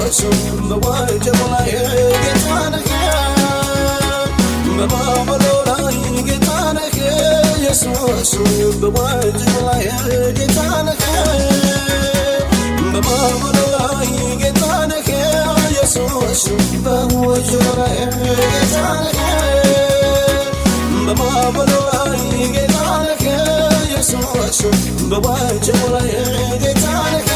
يسوع بوجه ላይ ጌታ ነህ በማዕበሉ ላይ ጌታ ነህ ኢየሱስ በወጀቡ ላይ ጌታ ነህ በማዕበሉ ላይ ጌታ ነህ ኢየሱስ በወጀቡ ላይ ጌታ ነህ በማዕበሉ ላይ ጌታ ነህ ኢየሱስ በወጀቡ ላይ ጌታ ነህ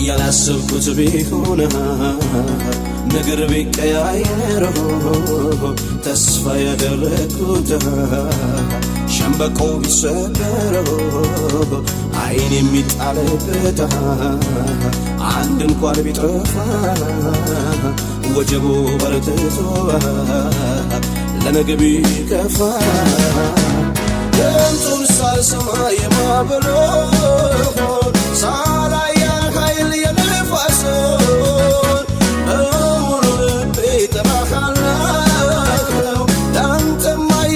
ያላሰብኩት ቢሆን ነገር ቢቀያየር ተስፋ ያደረኩት ሸምበቆ ቢሰበር አይን የሚጣልበት አንድ እንኳን ቢጠፋ ወጀቡ በርትቶ ለነገ ቢከፋ ድምፁን ሳልሰማ የማዕበሉ ሳላይ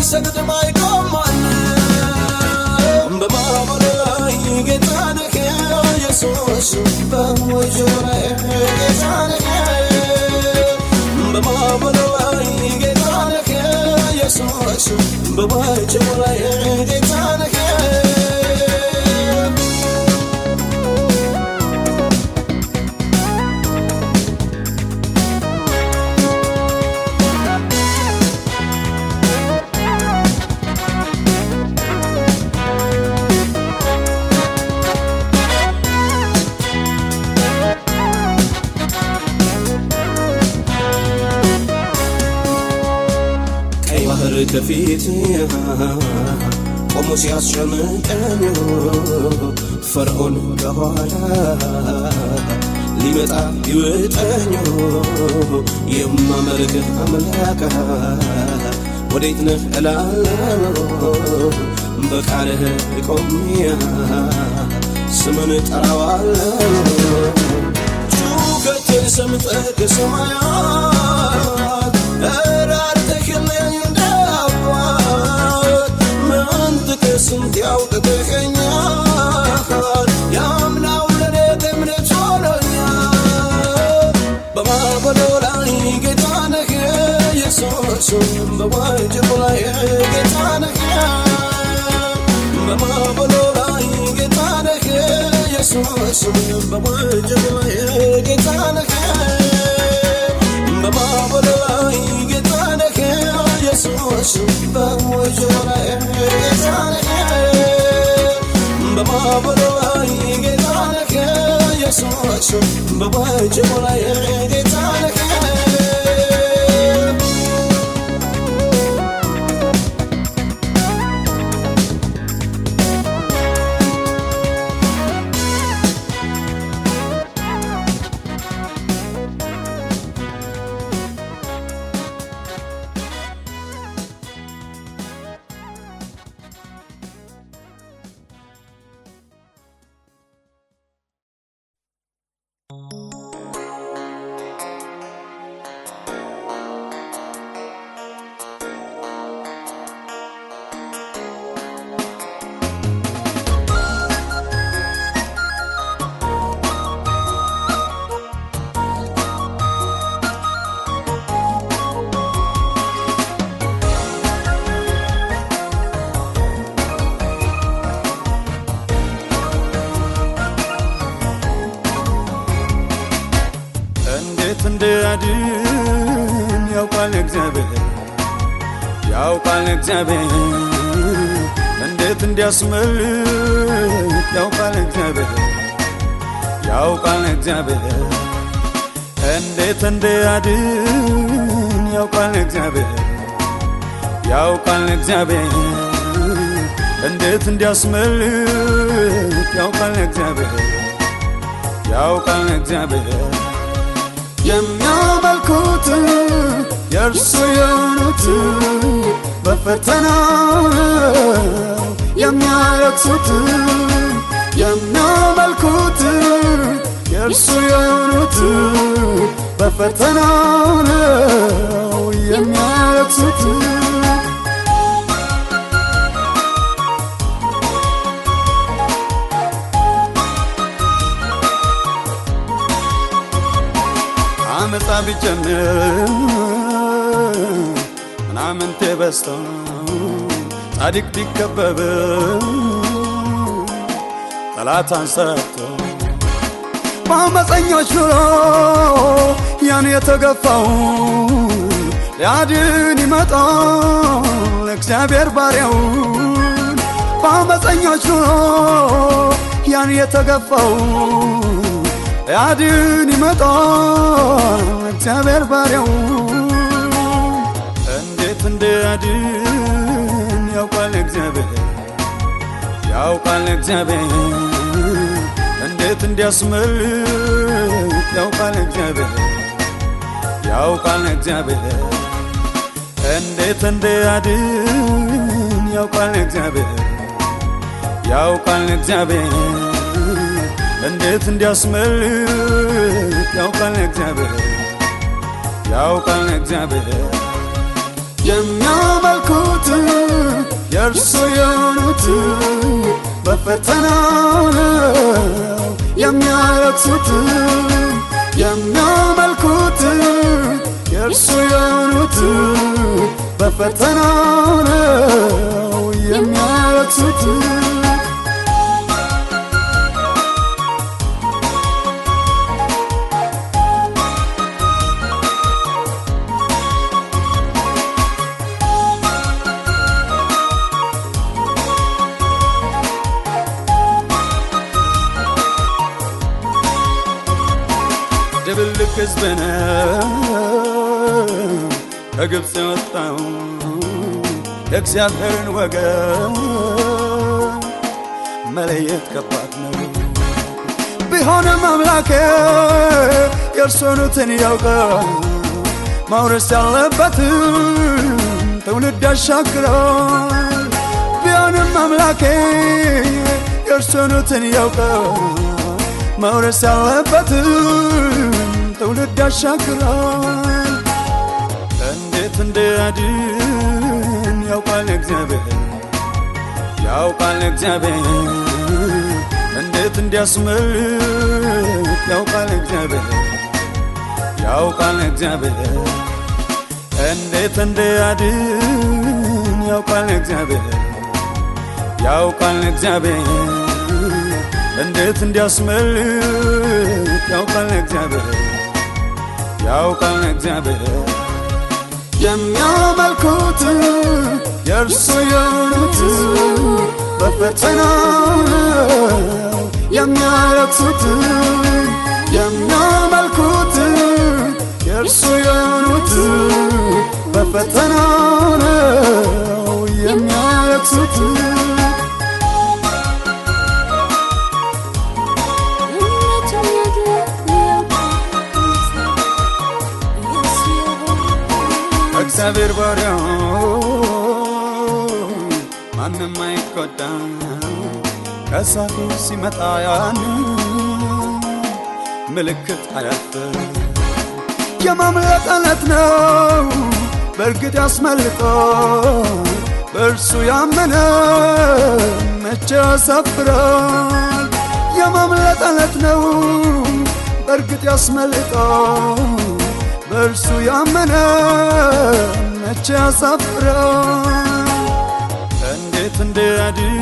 ሰግድ ማይቆም በማዕበሉ ላይ ጌታ ነህ ኢየሱስ በወጀቡ ላይ ጌታ ነህ በማዕበሉ ላይ ጌታ ነህ ኢየሱስ በወጀቡ ላይ ጌታ ነህ ከፊት ቆሞ ሲያስጨንቀኝ ፈርዖን ከኋላ ሊመጣ ይወጠኝ የማመልክህ አምላክ ወዴት ነህ እላለሁ በቃልህ ቆሜ ስምን ጠራዋለሁ ጩኸቴን ሰምተህ ከሰማያት እራርተህልኝ ስንት ያውቅተኸኛል ያምናው ለኔ እምነት ሆኖኛል በማዕበሉ ላይ ጌታ ነህ ኢየሱስ በወጀቡ ላይ ጌታ ነህ በማዕበሉ ላይ ጌታ ነህ ኢየሱስ በወጀቡ ላይ ጌታ ነህ በማዕበሉ ላይ ጌታ ነህ ኢየሱስ በወጀቡ ላይ ጌታ ነህ በማዕበሉ ላይ ጌታ ነህ ኢየሱስ በወጀቡ ላይ ጌታ ነህ እንዲያድን ያውቃል እግዚአብሔር እንዴት እንዲያስመልጥ ያውቃል እግዚአብሔር እንዴት እንዲያድን ያውቃል እግዚአብሔር እንዴት እንዲያስመልጥ ያውቃል እግዚአብሔር የሚያመልኩት የእርሱ የሆኑት በፈተና የሚያለቅሱት የሚያመልኩት የእርሱ የሆኑት በፈተና የሚያለቅሱት አመፃ ቢጀምር ምናምንቴ በዝቶ ጻድቅ ቢከበብ ጠላት አንሰርቶ በአመፀኞች ኑሮ ያን የተገፋው ሊያድን ይመጣል እግዚአብሔር ባሪያውን በአመፀኞች ኑሮ ያን የተገፋው ሊያድን ይመጣል እግዚአብሔር ባሪያውን እንዴት እንዲያድን ያውቃል እግዚአብሔር ያውቃል እግዚአብሔር እንዴት እንዲያስመልጥ ያውቃል እግዚአብሔር ያውቃል እግዚአብሔር እንዴት እንዲያድን ያውቃል እግዚአብሔር ያውቃል እግዚአብሔር እንዴት እንዲያስመልጥ ያውቃል እግዚአብሔር ያውቃል እግዚአብሔር የሚያመልኩት የእርሱ የሆኑት በፈተና የሚያለቅሱት የሚያመልኩት የእርሱ የሆኑት በፈተና የሚያለቅሱት ድብልቅ ሕዝብ ነው ከግብፅ የወጣው የእግዚአብሔርን ወገን መለየት ከባድ ነው ቢሆንም አምላኬ የእርሱ የሆኑትን ያውቃል ማውረስ ያለበትን ትውልድ ያሻግራል ቢሆንም አምላኬ የእርሱ የሆኑትን ያውቃል ማውረስ ያለበትን ትውልድ ያሻግራል እንዴት እንዲያድን ያውቃል እግዚአብሔር ያውቃል እግዚአብሔር እንዴት እንዲያስመልጥ ያውቃል እግዚአብሔር ያውቃል እግዚአብሔር እንዴት እንዲያድን ያውቃል እግዚአብሔር ያውቃል እግዚአብሔር እንዴት እንዲያስመልጥ ያውቃል እግዚአብሔር ያውቃል እግዚአብሔር የሚያመልኩት የእርሱ የሆኑት በፈተና የሚያለቅሱት የሚያመልኩት የእርሱ የሆኑት በፈተና የሚያለቅሱት እግዚአብሔር ባሪያው ማንም አይቆጣ ከሳቱ ሲመጣ ያን ምልክት አያት የማምለጥ ዕለት ነው በእርግጥ ያስመልጦ በእርሱ ያመነ መቼ ያሳፍራል የማምለጥ ዕለት ነው በእርግጥ ያስመልጦ በእርሱ ያመነ መቼ ያሳፍራል እንዴት እንዲያድን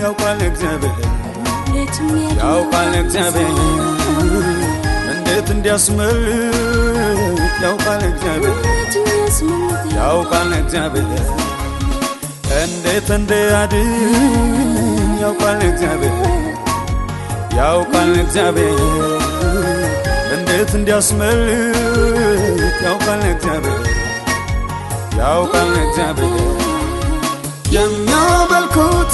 ያውቃል እግዚአብሔር ያውቃል እግዚአብሔር እንዴት እንዲያስመልጥ ያውቃል እግዚአብሔር ያውቃል እግዚአብሔር እንዴት እንዲያድን ያውቃል እግዚአብሔር ያውቃል እግዚአብሔር እንዴት እንዲያስመልጥ ያውቃል እግዚአብሔር ያውቃል እግዚአብሔር የሚያመልኩት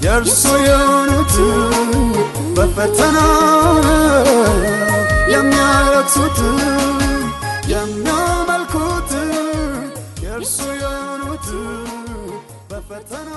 የእርሱ የሆኑት በፈተና የሚያለቅሱት የሚያመልኩት የእርሱ የሆኑት በፈተና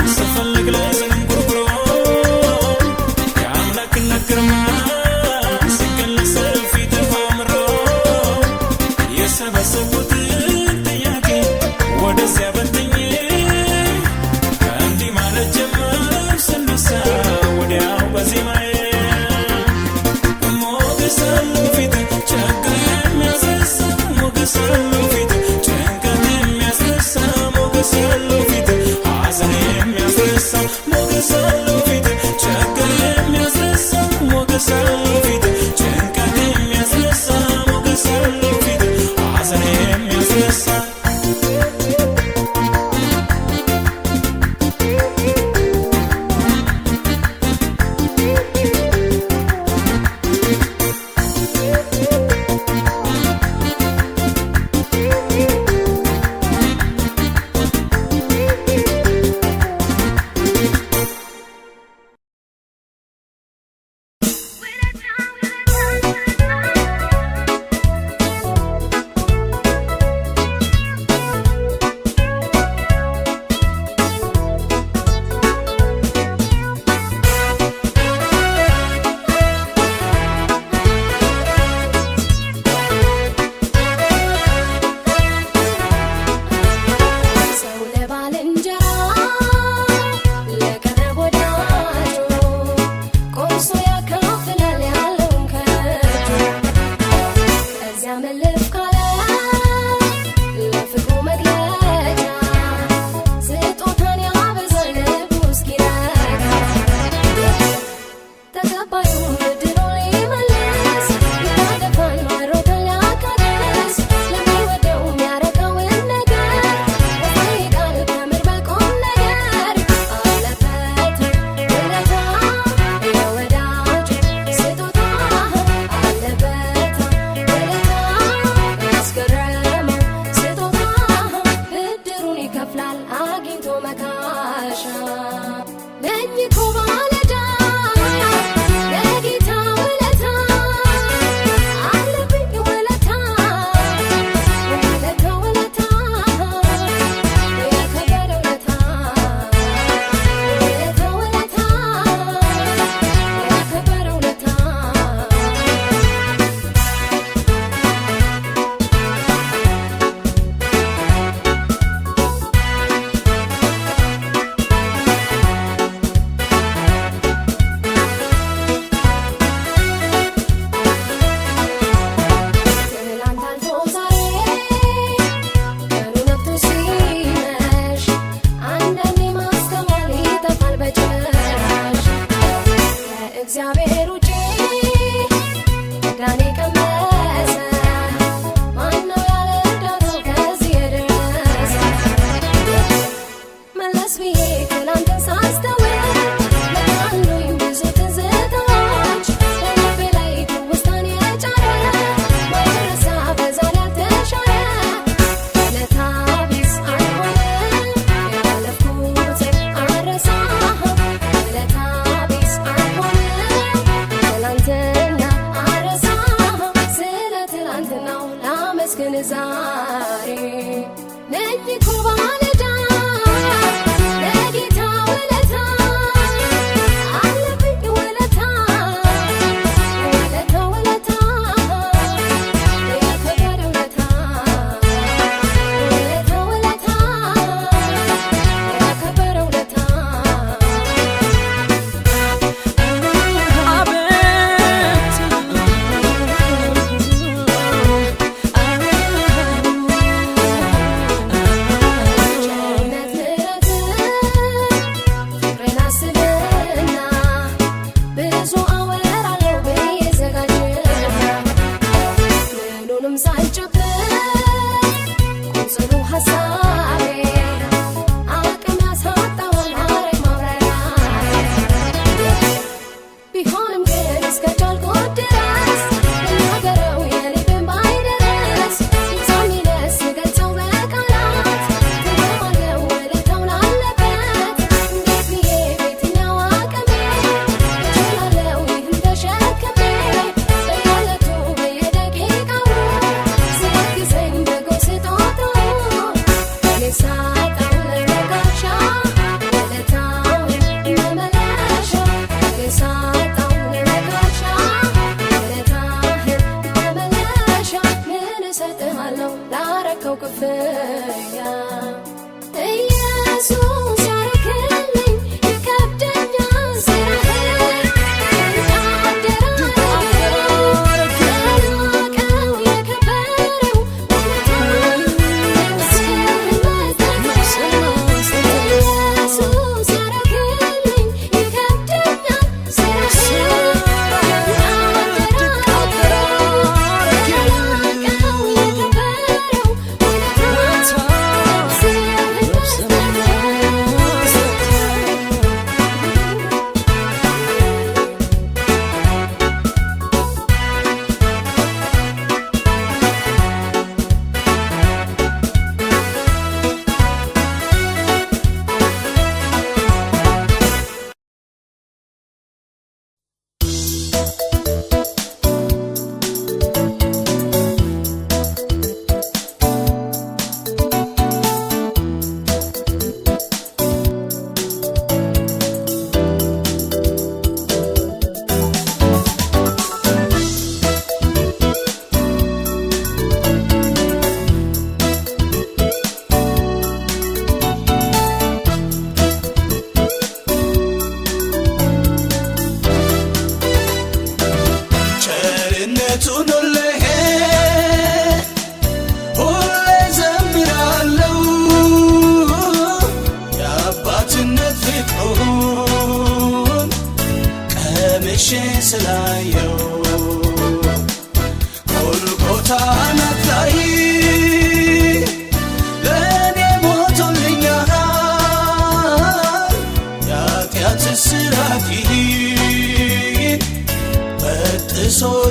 Sefalek lazim kurkro, ya amlak nakirma.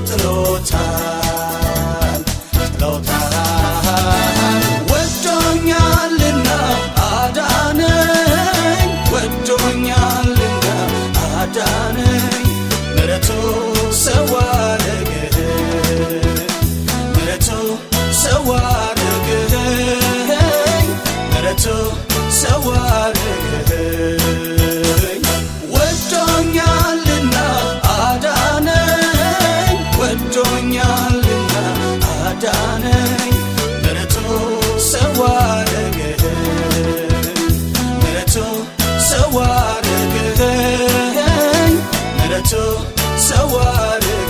ጥሎታል ወዶኛልና አዳነኝ ወዶኛልና አዳነኝ ምሕረቱ ሰው አደረገኝ ምሕረቱ ሰው አደረገኝ ምሕረቱ ሰው አደረገኝ ወዶኛልና አዳነኝ ወዶኛልና አዳነኝ ምሕረቱ ሰው አደረገኝ ምሕረቱ ሰው አደረገኝ ምሕረቱ ሰው አደረገኝ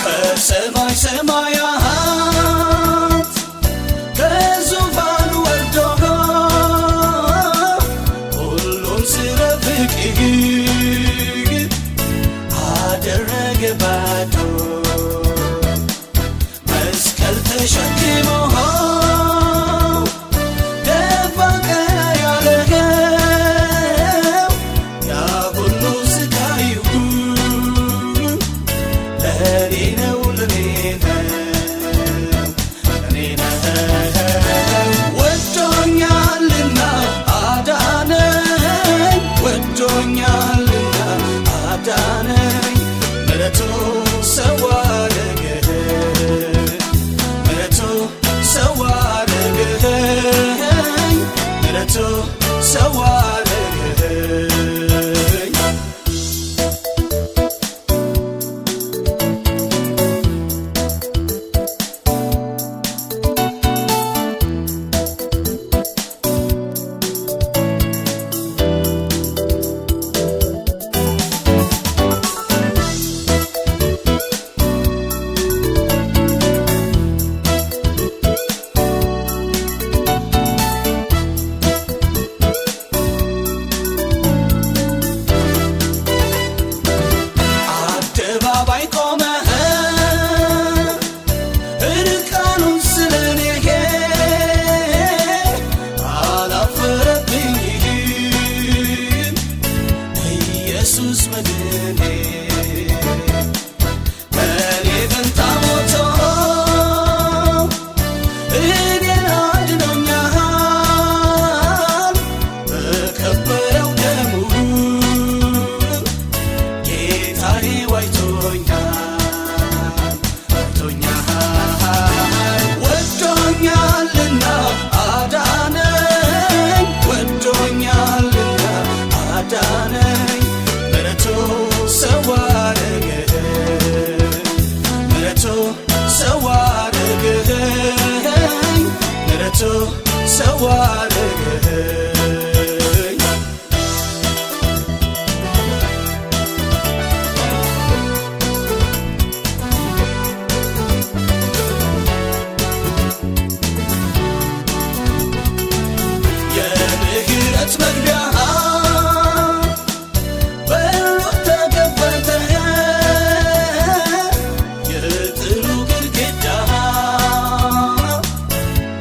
ከሰማይ ሰማያት ከዙፋኑ ወርዶ ሁሉን ስለ ፍቅር አደረገ ባዶ መስቀል ተሸክሞ ደፋ ቀና ያለኸው ያ ሁሉ ስቃዩ ለኔ ነው ለኔ ነው ወዶኛልና አዳነኝ ወዶኛልና አዳነኝ ምሕረቱ ሰው አደረገኝ ምሕረቱ ሰው አደረገኝ ምሕረቱ ሰው አደረገኝ አደባባይ ቆመህ እርቃኑን ስለኔ አላፈረብኝም ኢየሱስ መድኔ በኔ ፈንታ ሞቶ እኔን አድኖኛል በከበረው ደሙ ጌታዬ ወዶኛልና አዳነኝ ወዶኛልና አዳነኝ ምሕረቱ ሰው አደረገኝ ምሕረቱ ሰው አደረገኝ ምሕረቱ ሰው አደረገኝ የምህረት መግቢያ በሩ ተከፈተ የጥሉ ግድግዳ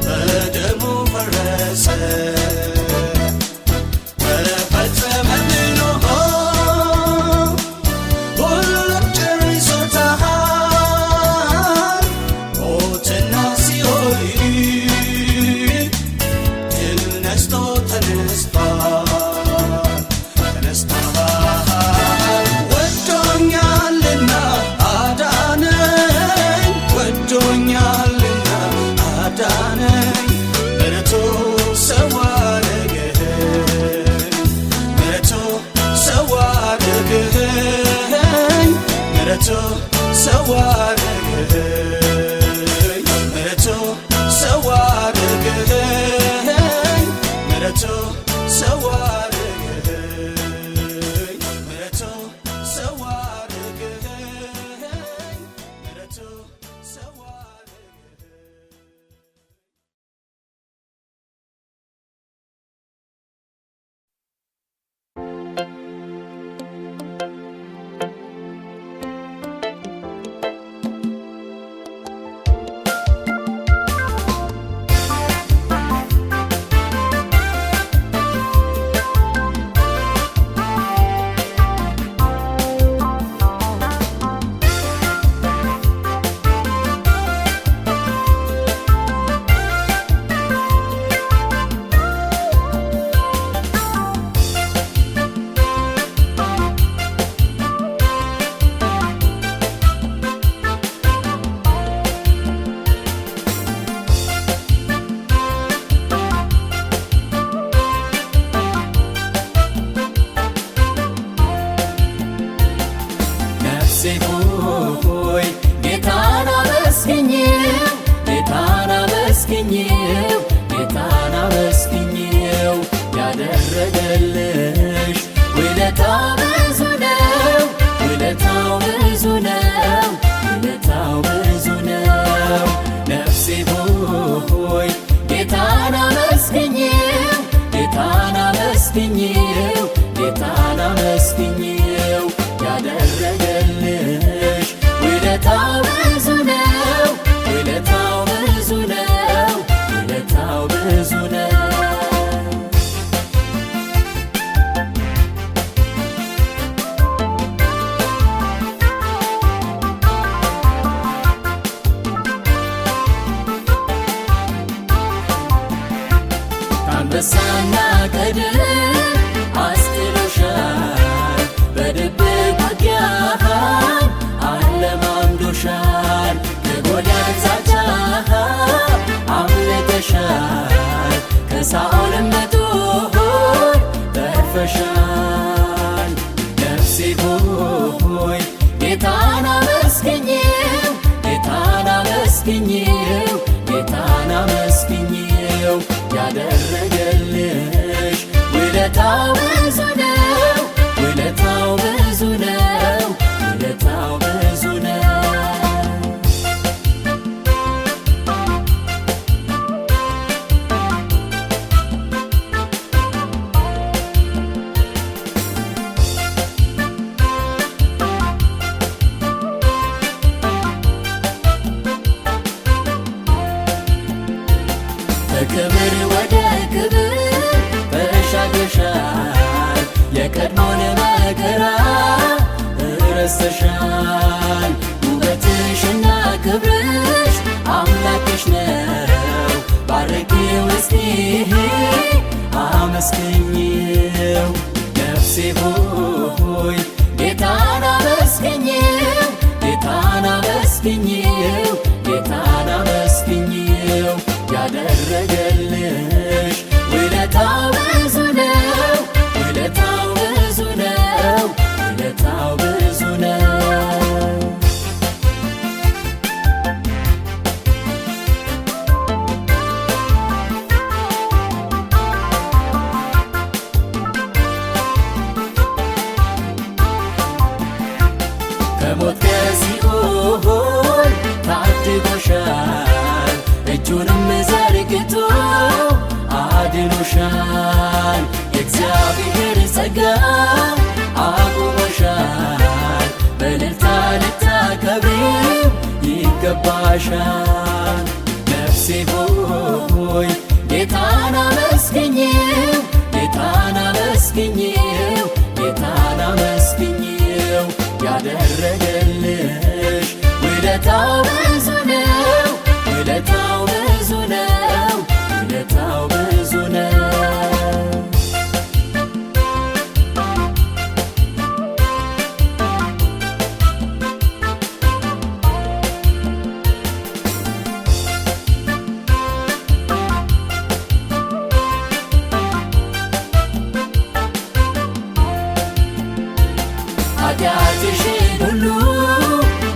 በደሙ ፈረሰ ተፈጸመልን ሁሉም ጨርሶታል ሞትና ሲኦል ድል ነስቶ ተነስቷል ወዶኛልና አዳነኝ ወዶኛልና አዳነኝ ምሕረቱ ሰው አደረገኝ ምሕረቱ ሰው አደረገኝ ምሕረቱ ሰው አደረገኝ ምሕረቱ ሰው አደረገኝ ምሕረቱ ሰው አደረገኝ ምሕረቱ ሰው አደረገኝ ምሕረቱ ሰው አደረገኝ አመስግኜው ያደረገልሽ ውለታው ብዙ ነው፣ ውለታው ብዙ ነው፣ ውለታው ብዙ ነው። ነፍሴ ሆይ ጌታን አመስግኜው፣ ጌታን አመስግኜው፣ ጌታን አመስግኜው ያደረገልሽ ውለታው ብዙ ነው፣ ውለታው ብዙ ነው፣ ውለታው ብዙ ነው። ከአንበሳና ከድብ አስጥሎሻል፣ በድብቅ ውጊያህ አለማምዶሻል። ከጎልያድ ዛቻ አምልጠሻል፣ ከሳኦልም ጦር ተርፈሻል። ነፍሴ ሆይ ጌታን አመስግኜው፣ ጌታን አመስግኜው፣ ጌታን አመስግኜው ያደረገልሽ ውለታው ብዙ ነው፣ ውለታው ብዙ ነው፣ ውለታው ብዙ ነው። ከክብር ወደ ክብር ተሻግረሻል፣ የቀድሞውን መከራ ረስተሻል። ውበትሽና ክብርሽ አምላክሽ ነው፣ ባርኪው እስቲ አመስግኚው። ነፍሴ ሆይ ጌታን አመስግኚው፣ ጌታን አመስግኚው፣ ጌታን አመስግኚው ያደረገልሽ ውለታው ብዙ ነው፣ ውለታው ብዙ ነው፣ ውለታው ብዙ ነው። ከሞት ከሲኦል ታድጎሻል፣ እጁንም ዘርግቶ አድኖሻል። የእግዚአብሔር ጸጋ አቁሞሻል፣ በእልልታ ልታከብሪው ይገባሻል። ነፍሴ ሆይ ጌታን አመስግኜው፣ ጌታን አመስግኜው፣ ጌታን አመስግኜው ያደረገልሽ ውለታው ብዙ ነው፣ ውለታው ብዙ ነው፣ ውለታው ብዙ ነው። ኃጢአትሽን ሁሉ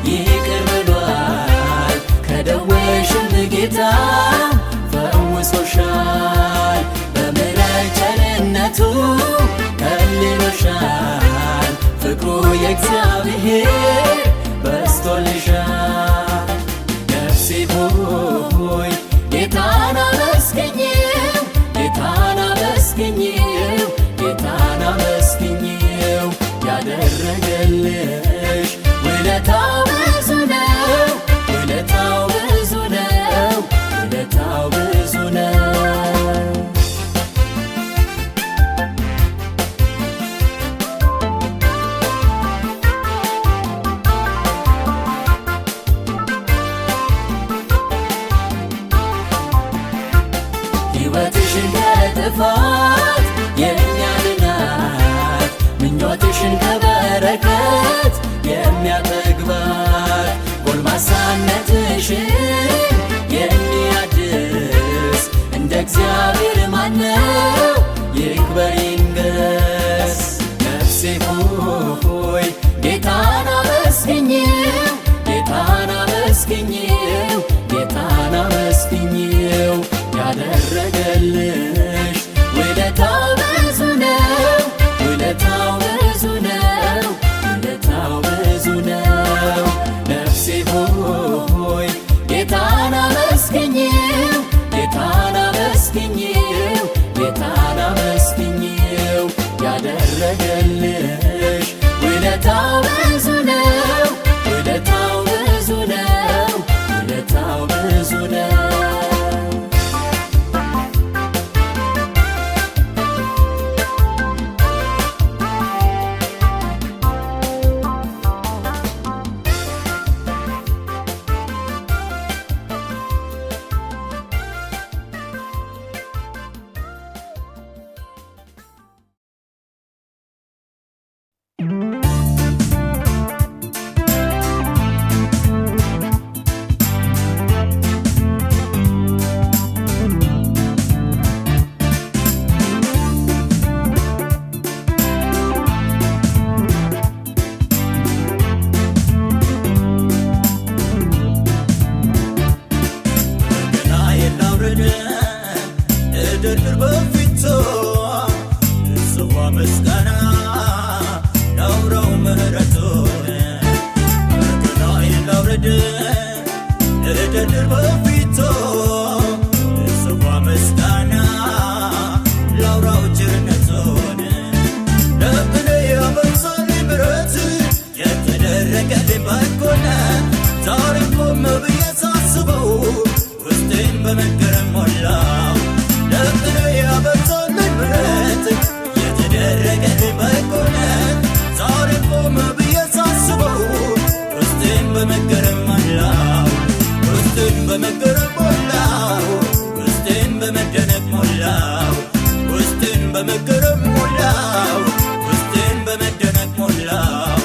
ይቅር ብሏል፣ ከደዌሽም ጌታ ፈውሶሻል። በምሕረት ቸርነቱ ከልሎሻል፣ ፍቅሩ የእግዚአብሔር በዝቶልሻል። ነፍሴ ሆይ ጌታን አመስግኜው፣ ጌታን አመስግኜው፣ ጌታን አመስግኜው ያደረገልሽ ውለታው ብዙ ነው፣ ውለታው ብዙ ነው፣ ውለታው ብዙ ነው። ሕይወትሽን ከጥፋት የሚያድናት፣ ምኞትሽን ከበረከት የሚያጠግባት፣ ጎልማሳነትሽን የሚያድስ እንደ እግዚአብሔር ማነው? ይክበር ይንገስ። ነፍሴ ሆይ ጌታን አመስግኜው፣ ጌታን አመስግኜው፣ ጌታን አመስግኜው ያደረገልሽ አመስግኜው ያደረገልሽ ውለታው ብዙ ነው፣ ውለታው ብዙ ነው፣ ውለታው ብዙ ነው። እደርድር በፊቱ ልጽዋ ምስጋና ላውራው ምሕረቱን ገናዬን ላውርድ እደርድር በፊቱ ልጽዋ ምስጋና ላውራው ቸርነቱን ለምን ያበዛልኝ ምሕረት የተደረገልኝ በጎነት ዛሬም ቆም ብዬ ሳስበው ውስጤን በመገረም ሞላው። ለምን ያበዛልኝ ምሕረት የተደረገልኝ በጎነት ዛሬም ቆም ብዬ ሳስበው ውስጤን በመገረም ሞላው። ውስጤን በመገረም ሞላው። ውስጤን በመደነቅ ሞላው። ውስጤን በመገረም ሞላው። ውስጤን በመደነቅ ሞላው።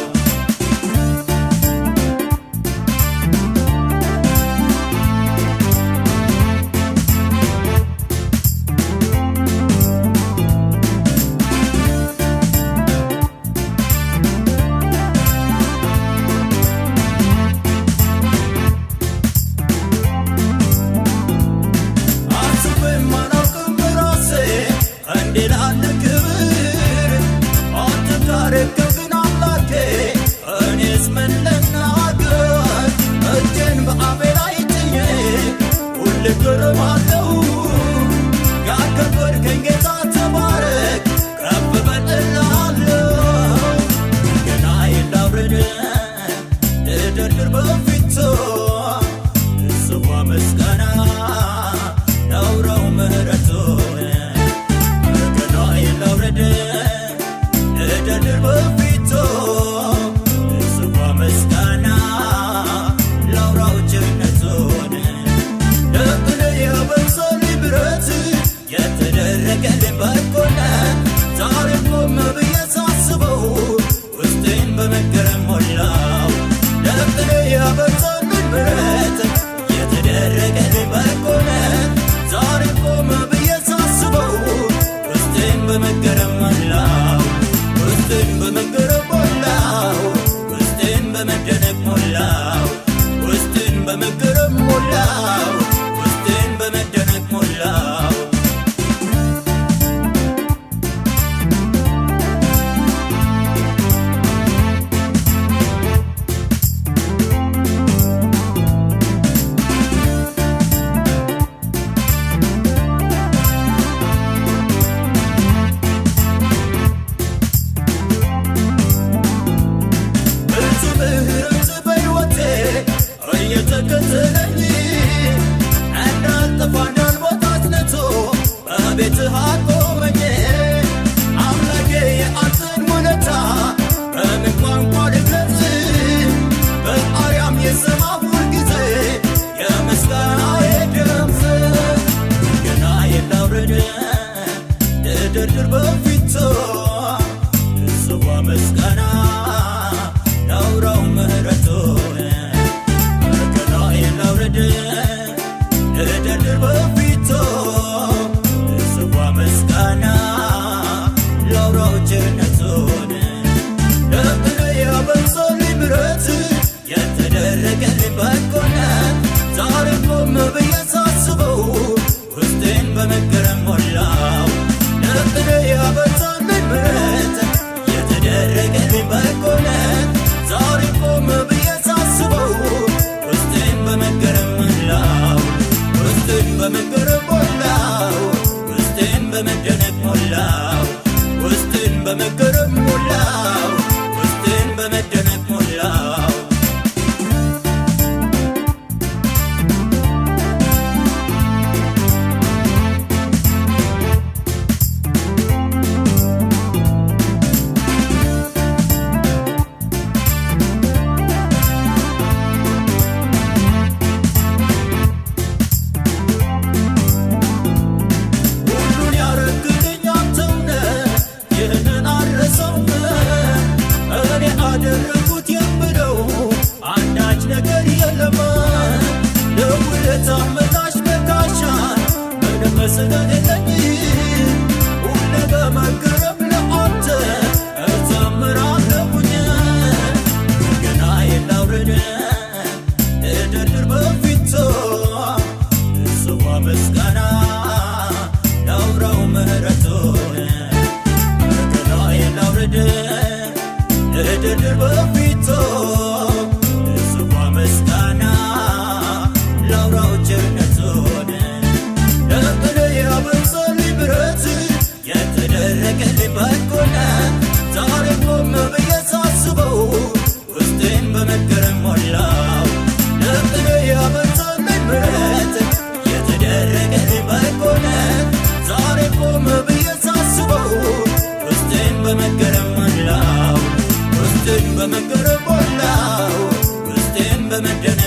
ልደርድር በፊቱ ልጽዋ ምስጋና ላውራው ምሕረቱን ገናዬን ላውርድ ልደርድር በፊቱ ልጽዋ ምስጋና ላውራው ቸርነቱን ለምን ያበዛልኝ ምሕረት የተደረገልኝ በጎነት ዛሬም ቆም ብዬ ሳስበው ውስጤን በመገረም ሞላው። ለምን ያበዛልኝ ምሕረት የተደረገልኝ በጎነት ዛሬም ቆም ብዬ ሳስበው ውስጤን በመገረም ሞላው። ውስጤን በመገረም በመገረም ሞላው ውስጤን በመደነቅ ሞላው ያደረኩት የምለው አንዳች ነገር የለም ለውለታ መላሽ መካሻ ምንም መስገድ የለኝ ሁሌ በመገረም ለአንተ እዘምራለሁኝ ገናዬን ላውርድ ልደርድር በፊቱ ልሰዋ ምስጋና ላውራው ምሕረቱን ገናዬን ላውርድ ልደርድር በፊቱ ልሰዋ ምስጋና ላውራው ቸርነቱን ለእኔ ያበዛልኝ ምሕረት የተደረገልኝ በጎነት ዛሬ ቆም ብዬ ሳስበው ውስጤን በመገረም ሞላው ለእኔ ያበዛልኝ ምሕረት የተደረገልኝ በጎነት ዛሬ ቆም ብዬ ሳስበው ውስጤን በመገረም ሞላው ውስጤን በመገረም ሞላው ውስጤን በመደነቅ